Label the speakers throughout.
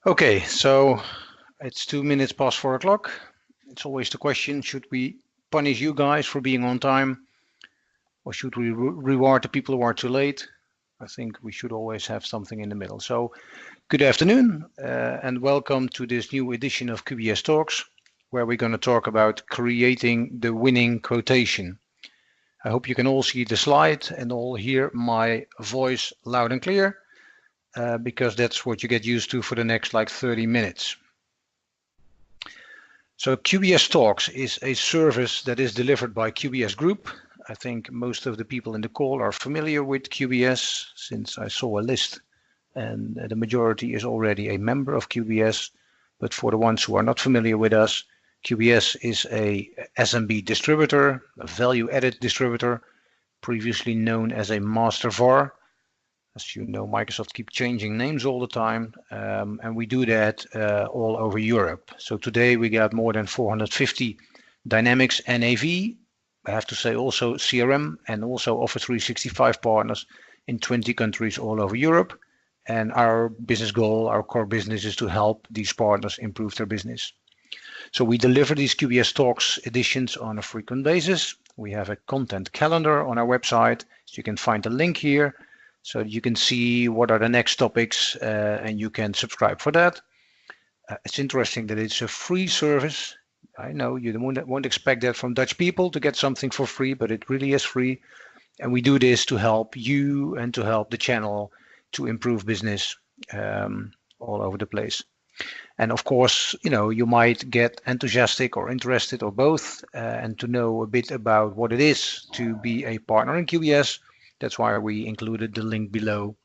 Speaker 1: Okay, so it's 2 minutes past 4 o'clock. It's always the question, should we punish you guys for being on time or should we reward the people who are too late? I think we should always have something in the middle. So good afternoon and welcome to this new edition of QBS Talks, where we're going to talk about creating the winning quotation. I hope you can all see the slide and all hear my voice loud and clear. Because that's what you get used to for the next 30 minutes. So QBS Talks is a service that is delivered by QBS Group. I think most of the people in the call are familiar with QBS since I saw a list and the majority is already a member of QBS. But for the ones who are not familiar with us, QBS is a SMB distributor, a value-added distributor, previously known as a master VAR. As you know, Microsoft keeps changing names all the time, and we do that all over Europe. So today we got more than 450 Dynamics NAV, I have to say also CRM and also Office 365 partners in 20 countries all over Europe. And our business goal, our core business is to help these partners improve their business. So we deliver these QBS Talks editions on a frequent basis. We have a content calendar on our website, so you can find the link here. So you can see what are the next topics and you can subscribe for that. It's interesting that it's a free service. I know you won't expect that from Dutch people to get something for free, but it really is free. And we do this to help you and to help the channel to improve business all over the place. And of course, you might get enthusiastic or interested or both and to know a bit about what it is to be a partner in QBS. That's why we included the link below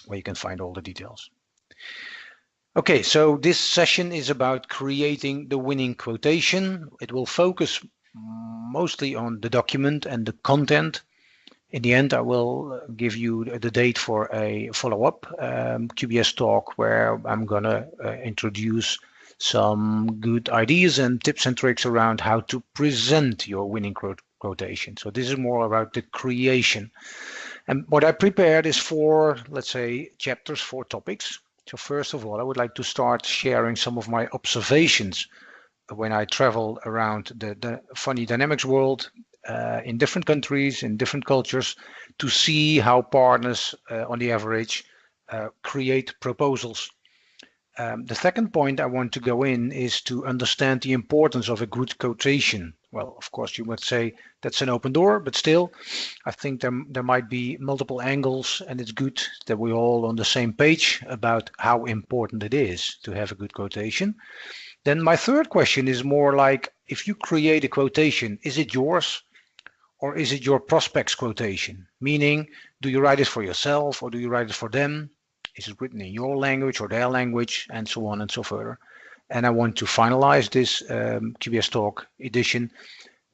Speaker 1: where you can find all the details. Okay, so this session is about creating the winning quotation. It will focus mostly on the document and the content. In the end, I will give you the date for a follow-up QBS talk where I'm going to introduce some good ideas and tips and tricks around how to present your winning quotation. So this is more about the creation. And what I prepared is 4, let's say, chapters, 4 topics. So first of all, I would like to start sharing some of my observations when I travel around the funny Dynamics world in different countries, in different cultures, to see how partners on the average create proposals. The second point I want to go in is to understand the importance of a good quotation. Well, of course, you would say that's an open door, but still, I think there might be multiple angles, and it's good that we're all on the same page about how important it is to have a good quotation. Then my third question is more like, if you create a quotation, is it yours or is it your prospect's quotation? Meaning, do you write it for yourself or do you write it for them? Is it written in your language or their language, and so on and so further? And I want to finalize this QBS Talk edition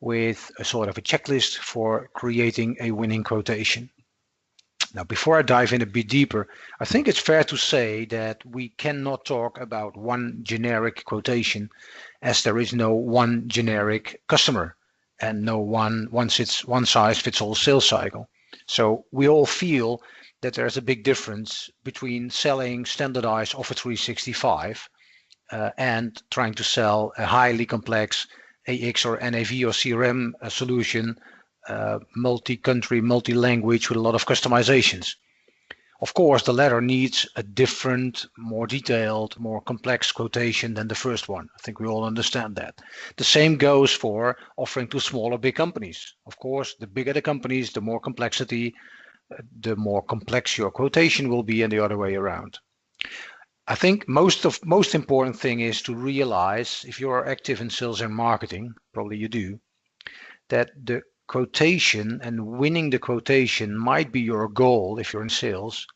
Speaker 1: with a sort of a checklist for creating a winning quotation. Now, before I dive in a bit deeper, I think it's fair to say that we cannot talk about one generic quotation, as there is no one generic customer and no one size fits all sales cycle. So we all feel that there's a big difference between selling standardized Office 365 and trying to sell a highly complex AX or NAV or CRM solution, multi-country, multi-language with a lot of customizations. Of course, the latter needs a different, more detailed, more complex quotation than the first one. I think we all understand that. The same goes for offering to small or big companies. Of course, the bigger the companies, the more complexity, the more complex your quotation will be, and the other way around. I think most important thing is to realize, if you are active in sales and marketing, probably you do, that the quotation and winning the quotation might be your goal if you're in sales,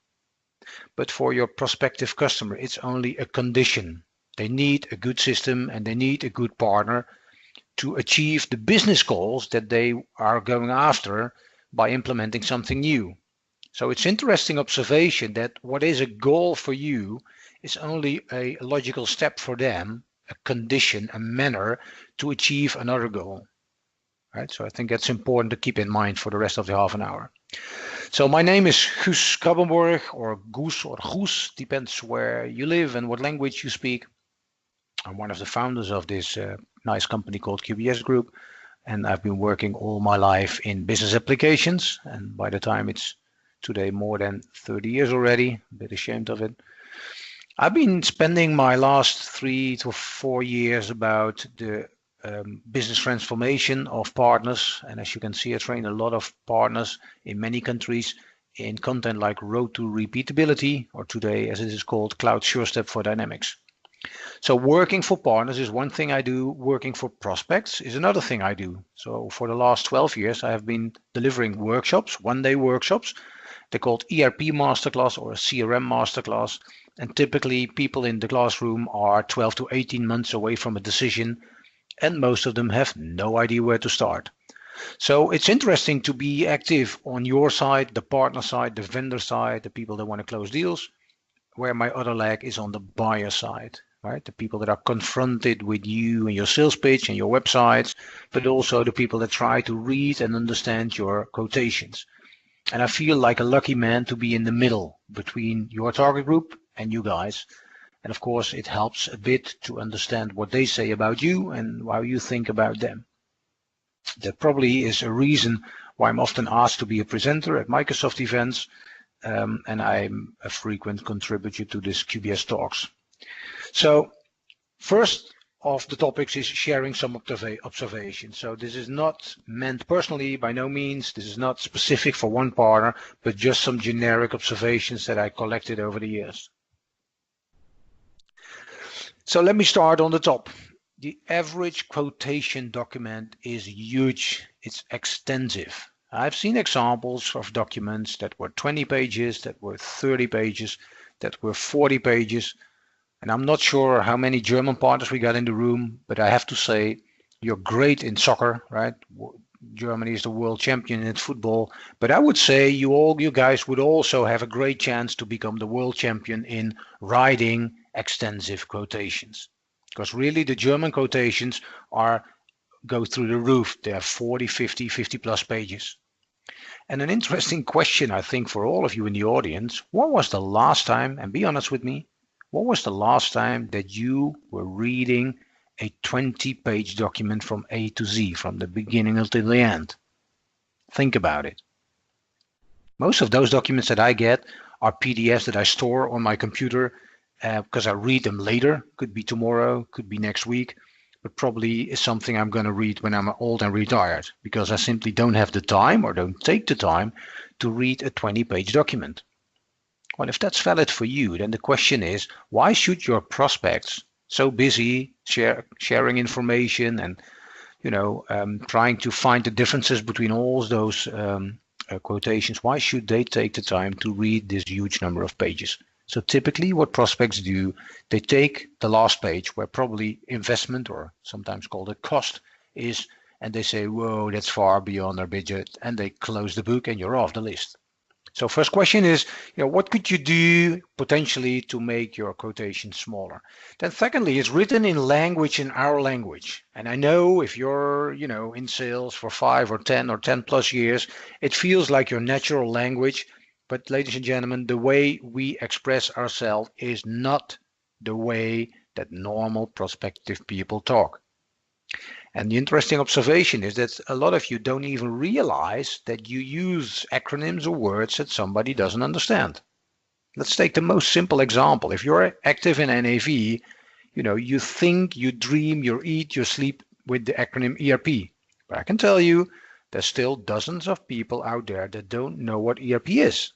Speaker 1: but for your prospective customer, it's only a condition. They need a good system and they need a good partner to achieve the business goals that they are going after by implementing something new. So it's interesting observation that what is a goal for you is only a logical step for them, a condition, a manner to achieve another goal. Right? So I think that's important to keep in mind for the rest of the half an hour. So my name is Guus Krabbenborg, or Goes or Goes, depends where you live and what language you speak. I'm one of the founders of this nice company called QBS Group, and I've been working all my life in business applications. And by the time it's today more than 30 years already, a bit ashamed of it. I've been spending my last 3 to 4 years about the business transformation of partners. And as you can see, I train a lot of partners in many countries in content like Road to Repeatability, or today, as it is called, Cloud SureStep for Dynamics. So working for partners is one thing I do. Working for prospects is another thing I do. So for the last 12 years, I have been delivering workshops, one-day workshops. They're called ERP Masterclass or a CRM Masterclass. And typically people in the classroom are 12 to 18 months away from a decision, and most of them have no idea where to start. So it's interesting to be active on your side, the partner side, the vendor side, the people that want to close deals, where my other leg is on the buyer side, right? The people that are confronted with you and your sales pitch and your websites, but also the people that try to read and understand your quotations. And I feel like a lucky man to be in the middle between your target group and you guys. And of course, it helps a bit to understand what they say about you and how you think about them. That probably is a reason why I'm often asked to be a presenter at Microsoft events, and I'm a frequent contributor to this QBS Talks. So first of the topics is sharing some observations. So this is not meant personally, by no means. This is not specific for one partner, but just some generic observations that I collected over the years. So let me start on the top. The average quotation document is huge. It's extensive. I've seen examples of documents that were 20 pages, that were 30 pages, that were 40 pages. And I'm not sure how many German partners we got in the room, but I have to say, you're great in soccer, right? Germany is the world champion in football, but I would say you guys would also have a great chance to become the world champion in writing extensive quotations. Because really the German quotations go through the roof. They are 40, 50 plus pages. And an interesting question, I think, for all of you in the audience, what was the last time, and be honest with me, what was the last time that you were reading a 20-page document from A to Z, from the beginning until the end? Think about it. Most of those documents that I get are PDFs that I store on my computer because I read them later. Could be tomorrow, could be next week, but probably is something I'm going to read when I'm old and retired, because I simply don't have the time or don't take the time to read a 20-page document. Well, if that's valid for you, then the question is, why should your prospects, so busy sharing information and trying to find the differences between all those quotations, why should they take the time to read this huge number of pages? So typically what prospects do, they take the last page where probably investment, or sometimes called a cost, is, and they say, whoa, that's far beyond our budget, and they close the book and you're off the list. So first question is, what could you do potentially to make your quotation smaller? Then secondly, it's written in language, in our language. And I know if you're, in sales for 5 or 10 or 10 plus years, it feels like your natural language. But ladies and gentlemen, the way we express ourselves is not the way that normal prospective people talk. And the interesting observation is that a lot of you don't even realize that you use acronyms or words that somebody doesn't understand. Let's take the most simple example. If you're active in NAV, you think, you dream, you eat, you sleep with the acronym ERP. But I can tell you, there's still dozens of people out there that don't know what ERP is.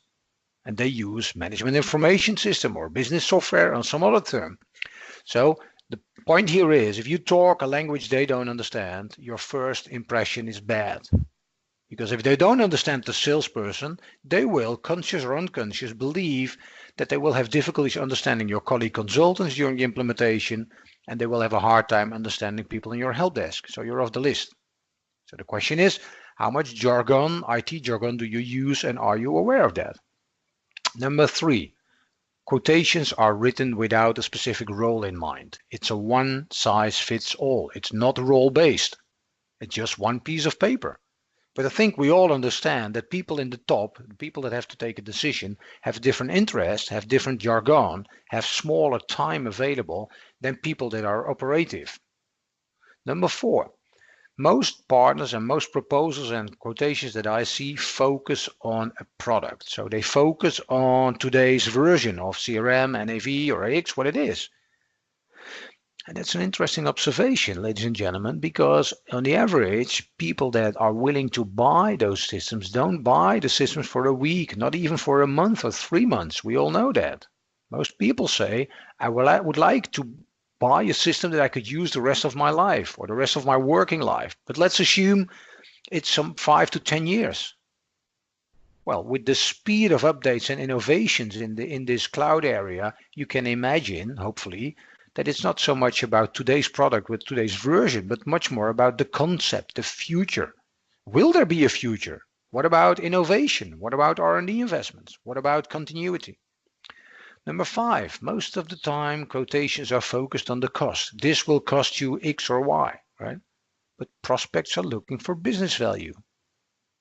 Speaker 1: And they use management information system or business software or some other term. So the point here is, if you talk a language they don't understand, your first impression is bad. Because if they don't understand the salesperson, they will, conscious or unconscious, believe that they will have difficulties understanding your colleague consultants during the implementation, and they will have a hard time understanding people in your help desk. So you're off the list. So the question is, how much jargon, IT jargon, do you use, and are you aware of that? Number 3. Quotations are written without a specific role in mind. It's a one-size-fits-all. It's not role-based. It's just one piece of paper. But I think we all understand that people in the top, the people that have to take a decision, have different interests, have different jargon, have smaller time available than people that are operative. Number 4, most partners and most proposals and quotations that I see focus on a product. So they focus on today's version of CRM, NAV, or AX, what it is. And that's an interesting observation, ladies and gentlemen, because on the average, people that are willing to buy those systems don't buy the systems for a week, not even for a month or 3 months. We all know that. Most people say, I would like to buy a system that I could use the rest of my life or the rest of my working life. But let's assume it's some 5 to 10 years. Well, with the speed of updates and innovations in this cloud area, you can imagine, hopefully, that it's not so much about today's product with today's version, but much more about the concept, the future. Will there be a future? What about innovation? What about R&D investments? What about continuity? Number 5, most of the time quotations are focused on the cost. This will cost you X or Y, right? But prospects are looking for business value,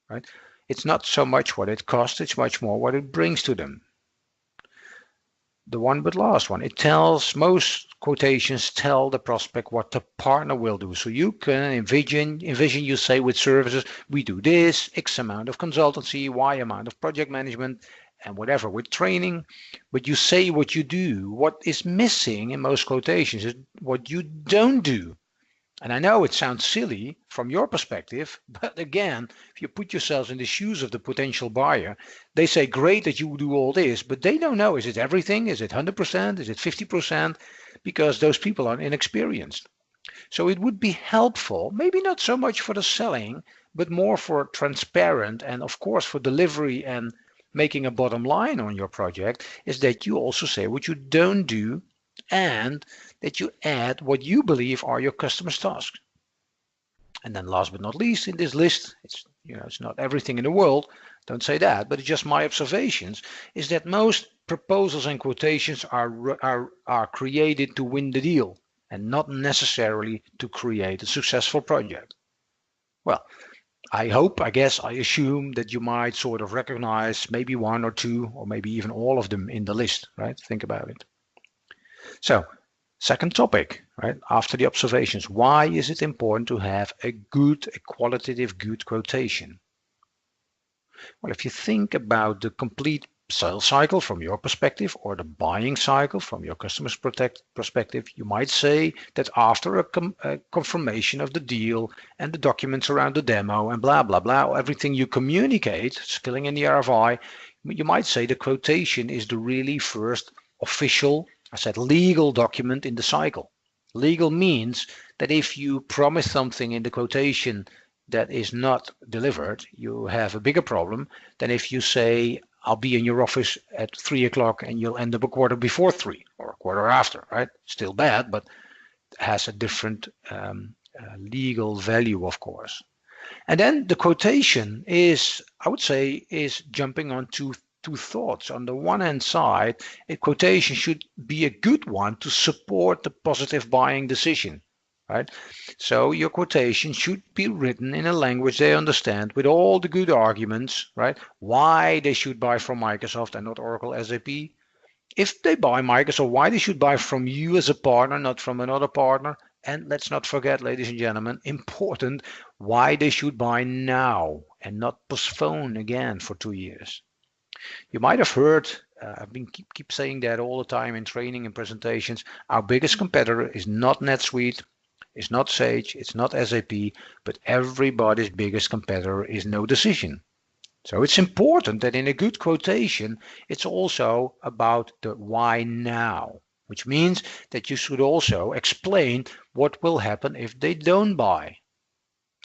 Speaker 1: right? It's not so much what it costs, it's much more what it brings to them. The one but last one, most quotations tell the prospect what the partner will do. So you can envision you say with services, we do this, X amount of consultancy, Y amount of project management, and whatever with training, but you say what you do. What is missing in most quotations is what you don't do. And I know it sounds silly from your perspective, but again, if you put yourselves in the shoes of the potential buyer, they say, great that you do all this, but they don't know, is it everything? Is it 100%? Is it 50%? Because those people are inexperienced. So it would be helpful, maybe not so much for the selling, but more for transparent and of course for delivery and making a bottom line on your project, is that you also say what you don't do and that you add what you believe are your customers' tasks. And then last but not least in this list, it's not everything in the world, don't say that, but it's just my observations, is that most proposals and quotations are created to win the deal and not necessarily to create a successful project. Well, I assume that you might sort of recognize maybe one or two or maybe even all of them in the list, right? Think about it. So, second topic, right? After the observations, why is it important to have a qualitative good quotation? Well, if you think about the complete sales cycle from your perspective or the buying cycle from your customer's perspective, you might say that after a confirmation of the deal and the documents around the demo and blah, blah, blah, everything you communicate, filling in the RFI, you might say the quotation is the really first official, legal document in the cycle. Legal means that if you promise something in the quotation that is not delivered, you have a bigger problem than if you say, I'll be in your office at 3 o'clock and you'll end up a quarter before 3 or a quarter after, right? Still bad, but has a different legal value, of course. And then the quotation is jumping on two thoughts. On the one hand side, a quotation should be a good one to support the positive buying decision, right? So your quotation should be written in a language they understand with all the good arguments, right? Why they should buy from Microsoft and not Oracle SAP. If they buy Microsoft, why they should buy from you as a partner, not from another partner. And let's not forget, ladies and gentlemen, important, why they should buy now and not postpone again for 2 years. You might have heard, I've been keep saying that all the time in training and presentations, our biggest competitor is not NetSuite, it's not Sage, it's not SAP, but everybody's biggest competitor is no decision. So it's important that in a good quotation, it's also about the why now, which means that you should also explain what will happen if they don't buy.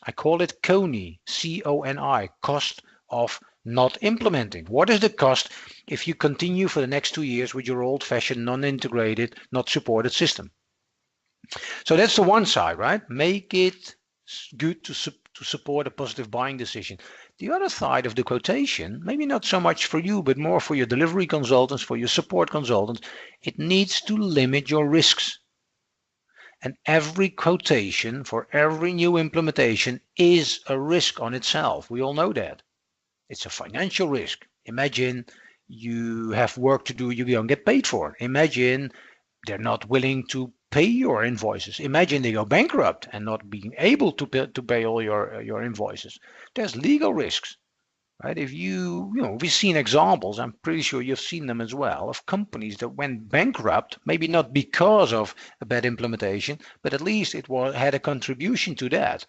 Speaker 1: I call it CONI, C-O-N-I, cost of not implementing. What is the cost if you continue for the next 2 years with your old-fashioned, non-integrated, not supported system? So that's the one side, right? Make it good to support a positive buying decision. The other side of the quotation, maybe not so much for you, but more for your delivery consultants, for your support consultants, it needs to limit your risks. And every quotation for every new implementation is a risk on itself. We all know that. It's a financial risk. Imagine you have work to do you don't get paid for. Imagine they're not willing to pay your invoices. Imagine they go bankrupt and not being able to pay all your invoices. There's legal risks, right? If we've seen examples, I'm pretty sure you've seen them as well, of companies that went bankrupt, maybe not because of a bad implementation, but at least it had a contribution to that.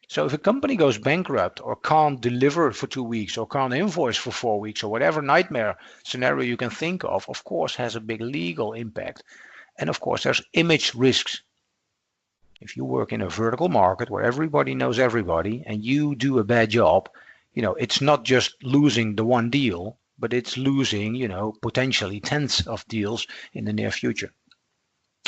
Speaker 1: So if a company goes bankrupt or can't deliver for 2 weeks or can't invoice for 4 weeks or whatever nightmare scenario you can think of course has a big legal impact. And of course, there's image risks. If you work in a vertical market where everybody knows everybody and you do a bad job, it's not just losing the one deal, but it's losing, potentially tens of deals in the near future.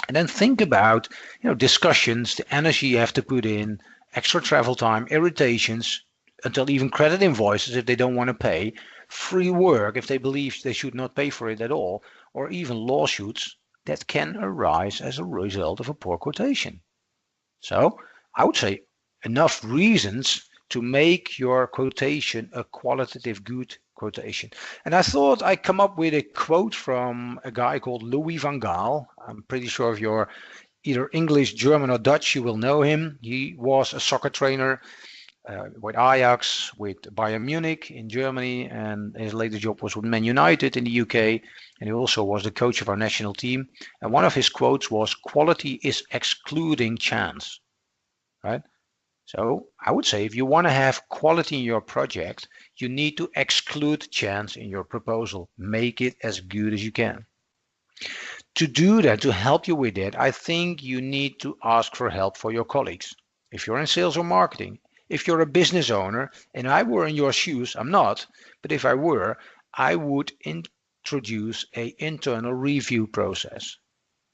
Speaker 1: And then think about, discussions, the energy you have to put in, extra travel time, irritations, until even credit invoices if they don't want to pay, free work if they believe they should not pay for it at all, or even lawsuits that can arise as a result of a poor quotation. So I would say enough reasons to make your quotation a qualitative good quotation. And I thought I'd come up with a quote from a guy called Louis van Gaal. I'm pretty sure if you're either English, German, or Dutch, you will know him. He was a soccer trainer with Ajax, with Bayern Munich in Germany, and his latest job was with Man United in the UK, and he also was the coach of our national team. And one of his quotes was, "Quality is excluding chance," right? So I would say if you want to have quality in your project, you need to exclude chance in your proposal. Make it as good as you can. To do that, to help you with that, I think you need to ask for help for your colleagues. If you're in sales or marketing, if you're a business owner, and I were in your shoes, I'm not, but if I were, I would introduce an internal review process.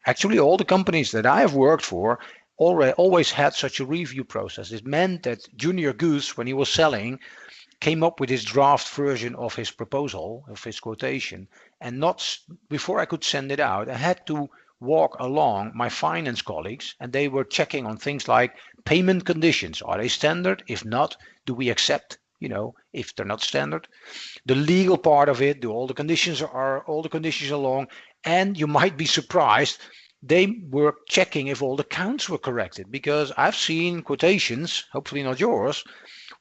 Speaker 1: Actually, all the companies that I have worked for always had such a review process. It meant that Junior Goose, when he was selling, came up with his draft version of his proposal, of his quotation, and not before I could send it out, I had to walk along my finance colleagues, and they were checking on things like payment conditions. Are they standard? If not, do we accept, if they're not standard? The legal part of it, do all the conditions along? And you might be surprised, they were checking if all the counts were corrected, because I've seen quotations, hopefully not yours,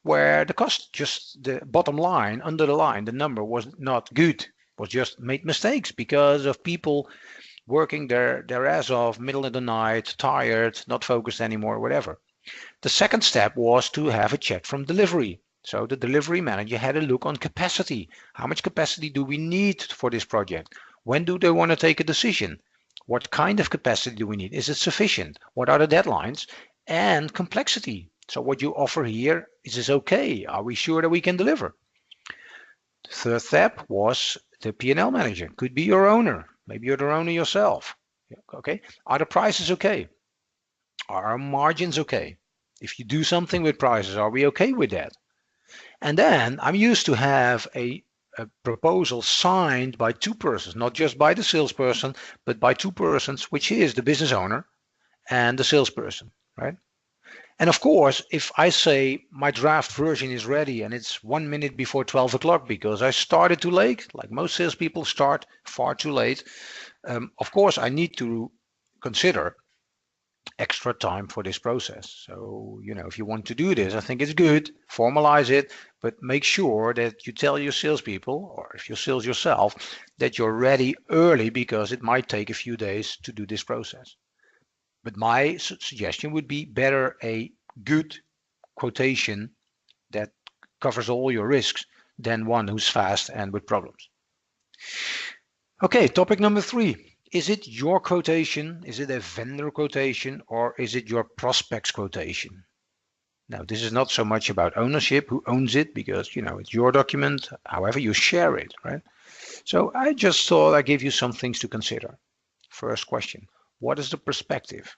Speaker 1: where the cost, just the bottom line, under the line, the number was not good, was just made mistakes because of people working their ass off, middle of the night, tired, not focused anymore, whatever. The second step was to have a check from delivery. So the delivery manager had a look on capacity. How much capacity do we need for this project? When do they want to take a decision? What kind of capacity do we need? Is it sufficient? What are the deadlines? And complexity. So what you offer here, is this okay? Are we sure that we can deliver? The third step was the P&L manager. Could be your owner. Maybe you're the owner yourself. Okay. Are the prices okay? Are our margins okay? If you do something with prices, are we okay with that? And then I'm used to have a proposal signed by two persons, not just by the salesperson, but by two persons, which is the business owner and the salesperson, right? And of course, if I say my draft version is ready and it's 1 minute before 12 o'clock because I started too late, like most salespeople start far too late, of course I need to consider extra time for this process. So, if you want to do this, I think it's good, formalize it, but make sure that you tell your salespeople, or if you're sales yourself, that you're ready early because it might take a few days to do this process. But my suggestion would be better a good quotation that covers all your risks than one who's fast and with problems. Okay, topic number 3. Is it your quotation? Is it a vendor quotation? Or is it your prospect's quotation? Now, this is not so much about ownership, who owns it, because, it's your document. However, you share it, right? So I just thought I'd give you some things to consider. First question. What is the perspective?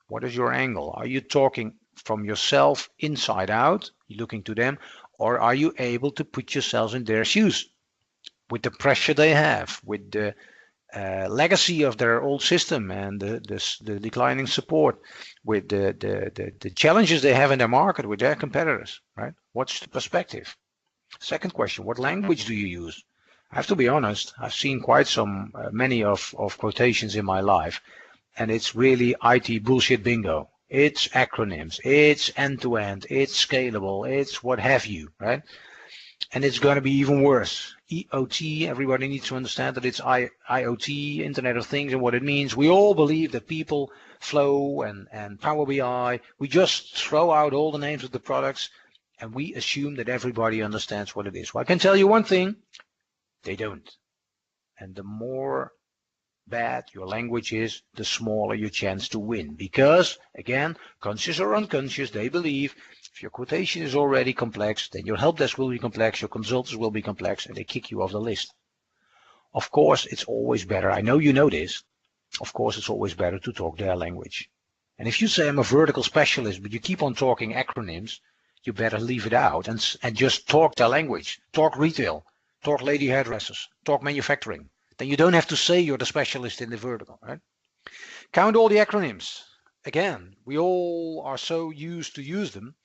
Speaker 1: What is your angle? Are you talking from yourself inside out, you're looking to them, or are you able to put yourselves in their shoes with the pressure they have, with the legacy of their old system and the declining support with the challenges they have in their market with their competitors, right? What's the perspective? Second question, what language do you use? I have to be honest, I've seen quite some, many of quotations in my life, and it's really IT bullshit bingo. It's acronyms, it's end-to-end, it's scalable, it's what have you, right? And it's going to be even worse. EOT, everybody needs to understand that it's IoT, Internet of Things, and what it means. We all believe that people, Flow and Power BI, we just throw out all the names of the products and we assume that everybody understands what it is. Well, I can tell you one thing, they don't. And the more bad your language is, the smaller your chance to win. Because, again, conscious or unconscious, they believe if your quotation is already complex, then your help desk will be complex, your consultants will be complex, and they kick you off the list. Of course, it's always better. I know you know this. Of course, it's always better to talk their language. And if you say I'm a vertical specialist, but you keep on talking acronyms, you better leave it out and just talk their language. Talk retail, talk lady hairdressers, talk manufacturing. Then you don't have to say you're the specialist in the vertical, right? Count all the acronyms. Again, we all are so used to use them.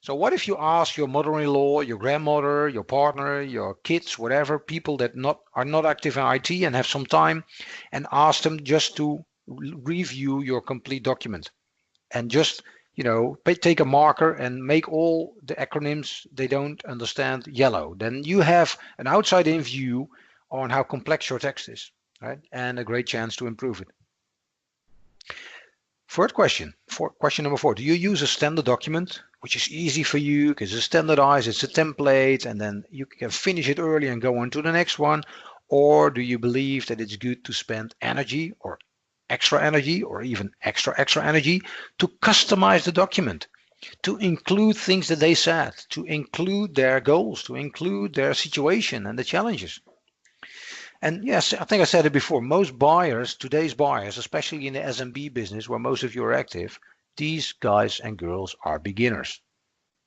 Speaker 1: So what if you ask your mother-in-law, your grandmother, your partner, your kids, whatever, people that are not active in IT and have some time, and ask them just to review your complete document and just, take a marker and make all the acronyms they don't understand yellow. Then you have an outside-in view on how complex your text is, right? And a great chance to improve it. Third question, question number 4. Do you use a standard document, which is easy for you because it's standardized, it's a template, and then you can finish it early and go on to the next one? Or do you believe that it's good to spend energy or extra energy or even extra energy to customize the document, to include things that they said, to include their goals, to include their situation and the challenges? And yes, I think I said it before, most buyers, today's buyers, especially in the SMB business where most of you are active, these guys and girls are beginners.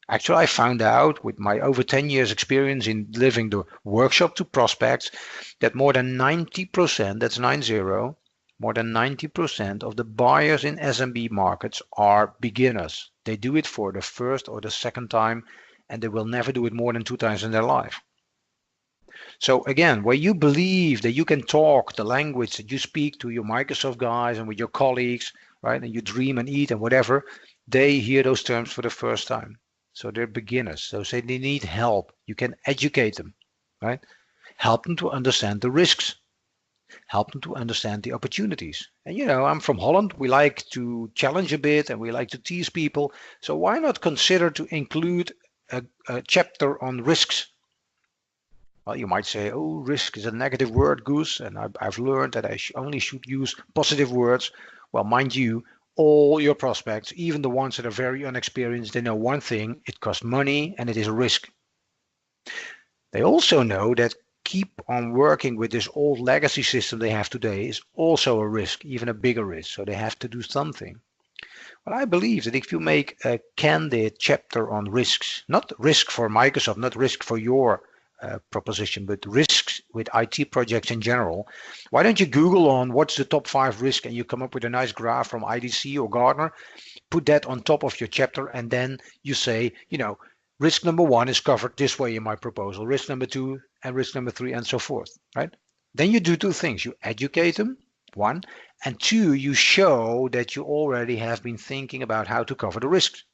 Speaker 1: Actually, I found out with my over 10 years experience in delivering the workshop to prospects that more than 90%, that's 90, more than 90% of the buyers in SMB markets are beginners. They do it for the first or the second time, and they will never do it more than 2 times in their life. So again, where you believe that you can talk the language that you speak to your Microsoft guys and with your colleagues, right, and you dream and eat and whatever, they hear those terms for the first time. So they're beginners. So say they need help. You can educate them, right? Help them to understand the risks. Help them to understand the opportunities. And I'm from Holland. We like to challenge a bit and we like to tease people. So why not consider to include a chapter on risks? Well, you might say, oh, risk is a negative word, Goose, and I've learned that I only should use positive words. Well, mind you, all your prospects, even the ones that are very unexperienced, they know one thing: it costs money and it is a risk. They also know that keep on working with this old legacy system they have today is also a risk, even a bigger risk. So they have to do something. Well, I believe that if you make a candid chapter on risks, not risk for Microsoft, not risk for your proposition, but risks with IT projects in general, why don't you Google on what's the top 5 risk and you come up with a nice graph from IDC or Gartner, put that on top of your chapter, and then you say, risk number 1 is covered this way in my proposal, risk number 2 and risk number 3 and so forth, right? Then you do 2 things. You educate them, 1, and 2, you show that you already have been thinking about how to cover the risks.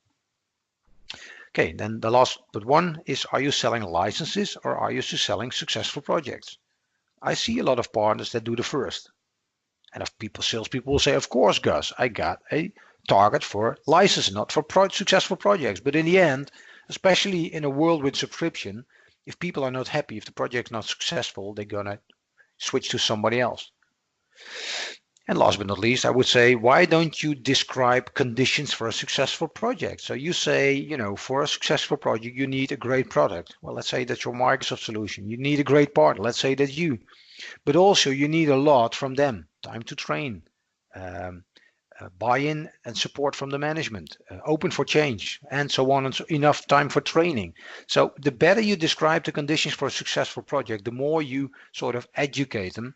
Speaker 1: Okay, then the last but 1 is, are you selling licenses or are you selling successful projects? I see a lot of partners that do the first. And if salespeople will say, of course, Gus, I got a target for licenses, not for successful projects. But in the end, especially in a world with subscription, if people are not happy, if the project's not successful, they're going to switch to somebody else. And last but not least, I would say, why don't you describe conditions for a successful project? So you say, for a successful project, you need a great product. Well, let's say that's your Microsoft solution. You need a great partner. Let's say that's you. But also you need a lot from them. Time to train, buy-in and support from the management, open for change, and so on, and so enough time for training. So the better you describe the conditions for a successful project, the more you sort of educate them.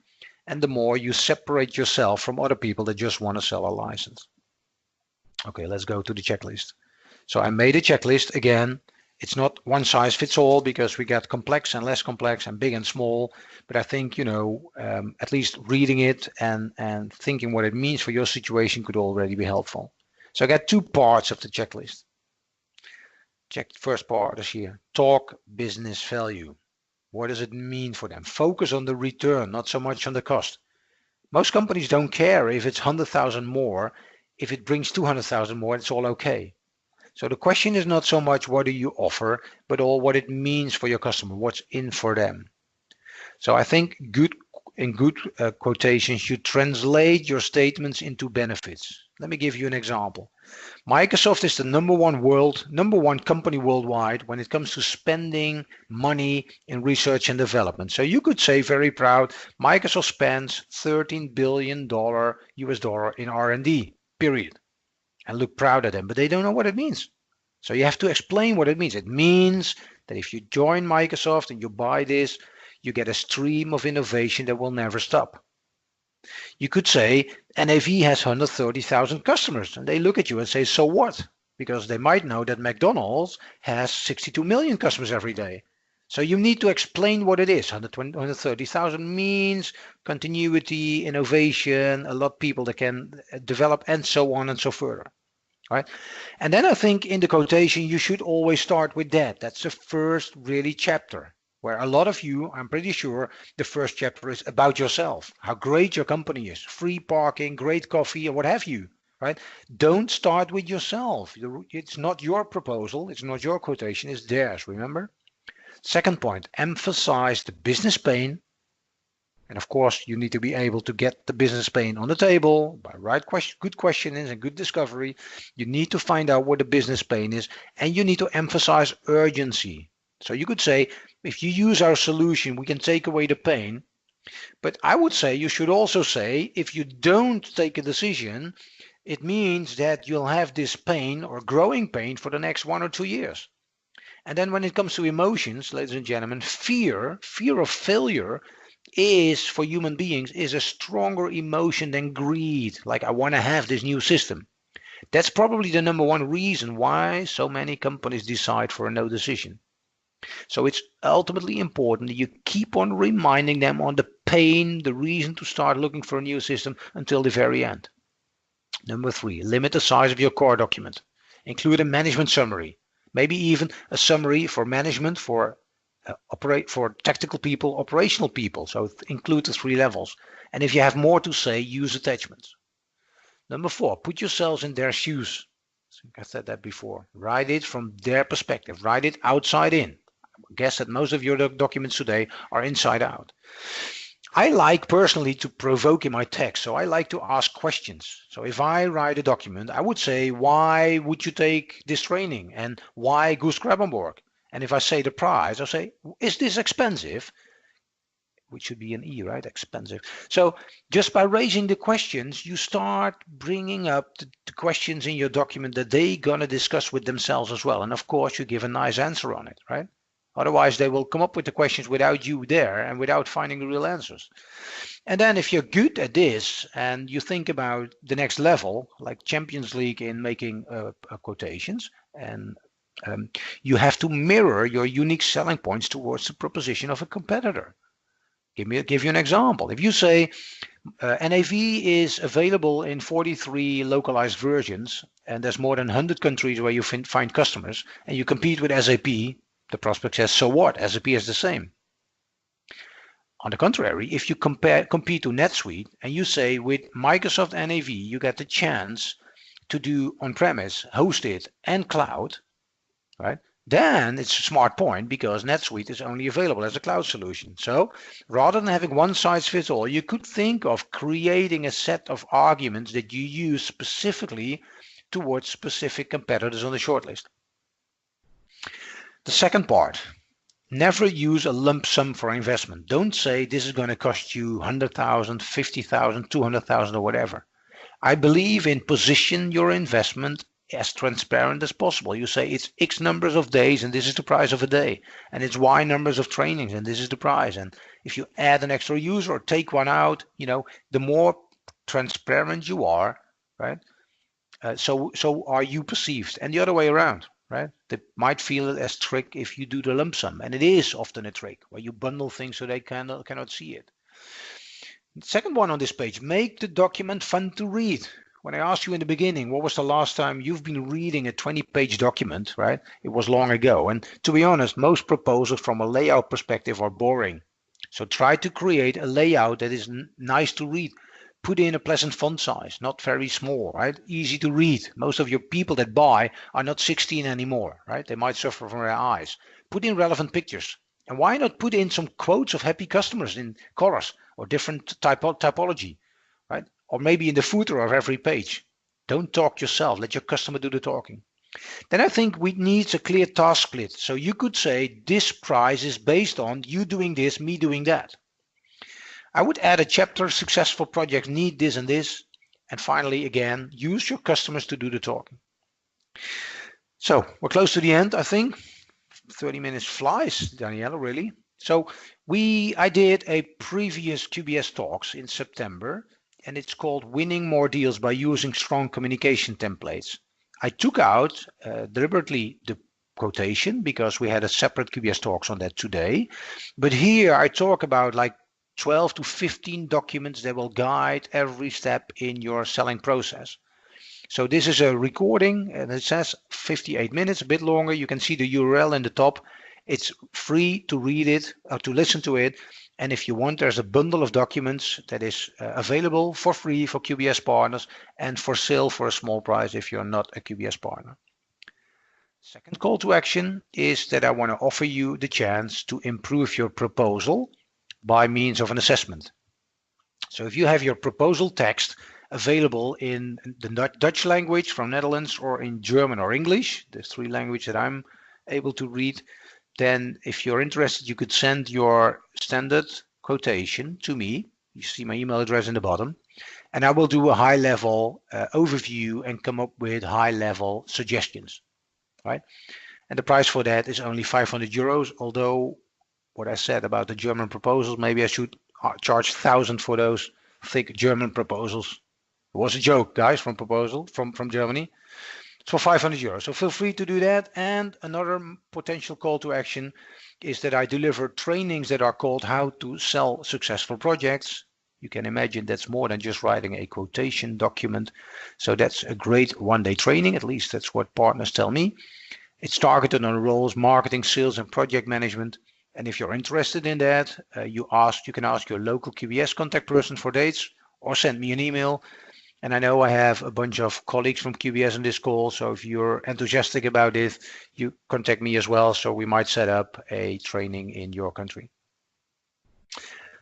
Speaker 1: and the more you separate yourself from other people that just want to sell a license. Okay, let's go to the checklist. So I made a checklist. Again, it's not one size fits all because we got complex and less complex and big and small. But I think, at least reading it and thinking what it means for your situation could already be helpful. So I got two parts of the checklist. First part is here. Talk business value. What does it mean for them? Focus on the return, not so much on the cost. Most companies don't care if it's 100,000 more. If it brings 200,000 more, it's all okay. So the question is not so much what do you offer, but all what it means for your customer, what's in for them. So I think in good quotations, you translate your statements into benefits. Let me give you an example. Microsoft is the number one company worldwide when it comes to spending money in research and development. So you could say very proud, Microsoft spends $13 billion US dollar in R&D, period. And look proud at them, but they don't know what it means. So you have to explain what it means. It means that if you join Microsoft and you buy this, you get a stream of innovation that will never stop. You could say NAV has 130,000 customers, and they look at you and say, so what? Because they might know that McDonald's has 62 million customers every day. So you need to explain what it is. 130,000 means continuity, innovation, a lot of people that can develop, and so on and so further. Right? And then I think in the quotation, you should always start with that. That's the first really chapter, where a lot of you, I'm pretty sure, the first chapter is about yourself, how great your company is, free parking, great coffee, or what have you. Right? Don't start with yourself. It's not your proposal. It's not your quotation. It's theirs, remember? Second point, emphasize the business pain. And of course, you need to be able to get the business pain on the table by good questioning and good discovery. You need to find out what the business pain is, and you need to emphasize urgency. So you could say, if you use our solution, we can take away the pain. But I would say you should also say, if you don't take a decision, it means that you'll have this pain or growing pain for the next 1 or 2 years. And then when it comes to emotions, ladies and gentlemen, fear of failure is, for human beings, is a stronger emotion than greed. Like, I want to have this new system. That's probably the number one reason why so many companies decide for a no decision. So it's ultimately important that you keep on reminding them on the pain, the reason to start looking for a new system until the very end. Number 3, limit the size of your core document. Include a management summary, maybe even a summary for management, for tactical people, operational people. So include the 3 levels. And if you have more to say, use attachments. Number 4, put yourselves in their shoes. I think I said that before. Write it from their perspective. Write it outside in. I guess that most of your documents today are inside out. I like personally to provoke in my text. So I like to ask questions. So if I write a document, I would say, why would you take this training? And why Goose Grabenborg? And if I say the price, I'll say, is this expensive? Which should be an E, right? Expensive. So just by raising the questions, you start bringing up the questions in your document that they're going to discuss with themselves as well. And of course, you give a nice answer on it, right? Otherwise, they will come up with the questions without you there and without finding the real answers. And then if you're good at this and you think about the next level, like Champions League in making quotations, and you have to mirror your unique selling points towards the proposition of a competitor. Give you an example. If you say NAV is available in 43 localized versions, and there's more than 100 countries where you find customers, and you compete with SAP, the prospect says, so what? SAP is the same. On the contrary, if you compete to NetSuite, and you say with Microsoft NAV, you get the chance to do on-premise, hosted, and cloud, right? Then it's a smart point because NetSuite is only available as a cloud solution. So rather than having one size fits all, you could think of creating a set of arguments that you use specifically towards specific competitors on the shortlist. The second part, never use a lump sum for investment. Don't say this is going to cost you 100,000, 50,000, 200,000 or whatever. I believe in position your investment as transparent as possible. You say it's X numbers of days and this is the price of a day, and it's Y numbers of trainings and this is the price. And if you add an extra user or take one out, the more transparent you are, right? So are you perceived, and the other way around, right? They might feel it as trick if you do the lump sum, and it is often a trick where you bundle things so they cannot see it. Second one on this page, make the document fun to read. When I asked you in the beginning, what was the last time you've been reading a 20-page document, right? It was long ago. And to be honest, most proposals from a layout perspective are boring. So try to create a layout that is nice to read. Put in a pleasant font size, not very small, right? Easy to read. Most of your people that buy are not 16 anymore, right? They might suffer from their eyes. Put in relevant pictures. And why not put in some quotes of happy customers in colors or different typology, right? Or maybe in the footer of every page. Don't talk yourself. Let your customer do the talking. Then I think we need a clear task split. So you could say this price is based on you doing this, me doing that. I would add a chapter, successful projects need this and this. And finally, again, use your customers to do the talking. So we're close to the end, I think. 30 minutes flies, Daniela, really. So I did a previous QBS Talks in September, and it's called Winning More Deals by Using Strong Communication Templates. I took out deliberately the quotation because we had a separate QBS Talks on that today. But here I talk about like 12 to 15 documents that will guide every step in your selling process. So this is a recording, and it says 58 minutes, a bit longer. You can see the URL in the top. It's free to read it or to listen to it. And if you want, there's a bundle of documents that is available for free for QBS partners and for sale for a small price if you're not a QBS partner. Second call to action is that I want to offer you the chance to improve your proposal by means of an assessment. So if you have your proposal text available in the Dutch language from Netherlands or in German or English, the three languages that I'm able to read, then if you're interested, you could send your standard quotation to me. You see my email address in the bottom, and I will do a high-level overview and come up with high-level suggestions, right? And the price for that is only 500 euros, although what I said about the German proposals, maybe I should charge 1,000 for those thick German proposals. It was a joke, guys, from Germany. It's for 500 euros. So feel free to do that. And another potential call to action is that I deliver trainings that are called How to Sell Successful Projects. You can imagine that's more than just writing a quotation document. So that's a great one-day training. At least that's what partners tell me. It's targeted on roles, marketing, sales, and project management. And if you're interested in that, you can ask your local QBS contact person for dates or send me an email. And I know I have a bunch of colleagues from QBS on this call. So if you're enthusiastic about it, you contact me as well. So we might set up a training in your country.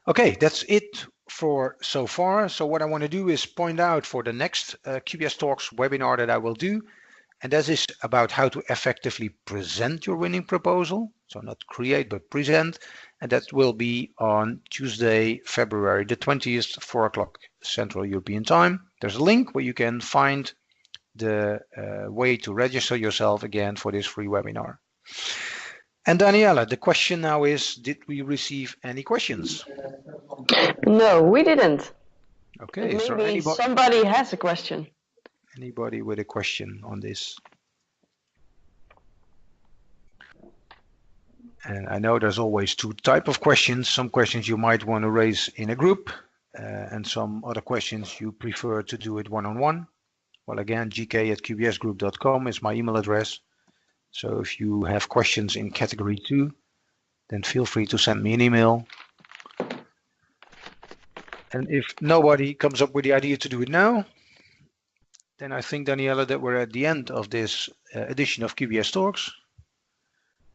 Speaker 1: Okay, that's it for so far. So what I want to do is point out for the next QBS Talks webinar that I will do. And that is about how to effectively present your winning proposal. So not create, but present. And that will be on Tuesday, February the 20th, 4 o'clock Central European Time. There's a link where you can find the way to register yourself again for this free webinar. And Daniela, the question now is, did we receive any questions?
Speaker 2: No, we didn't.
Speaker 1: Okay,
Speaker 2: but maybe somebody has a question.
Speaker 1: Anybody with a question on this? And I know there's always two types of questions. Some questions you might want to raise in a group, and some other questions you prefer to do it one-on-one. Well, again, gk@qbsgroup.com is my email address. So if you have questions in category 2, then feel free to send me an email. And if nobody comes up with the idea to do it now, then I think, Daniela, that we're at the end of this edition of QBS Talks.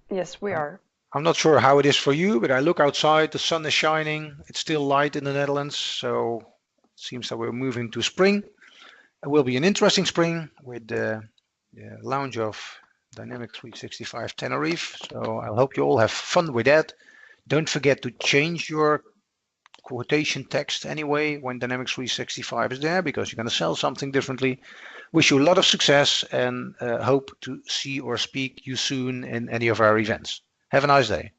Speaker 2: Yes, we are.
Speaker 1: I'm not sure how it is for you, but I look outside, the sun is shining, it's still light in the Netherlands, so it seems that we're moving to spring. It will be an interesting spring with the launch of Dynamics 365 Tenerife, so I hope you all have fun with that. Don't forget to change your quotation text anyway when Dynamics 365 is there, because you're going to sell something differently. Wish you a lot of success, and hope to see or speak you soon in any of our events. Have a nice day.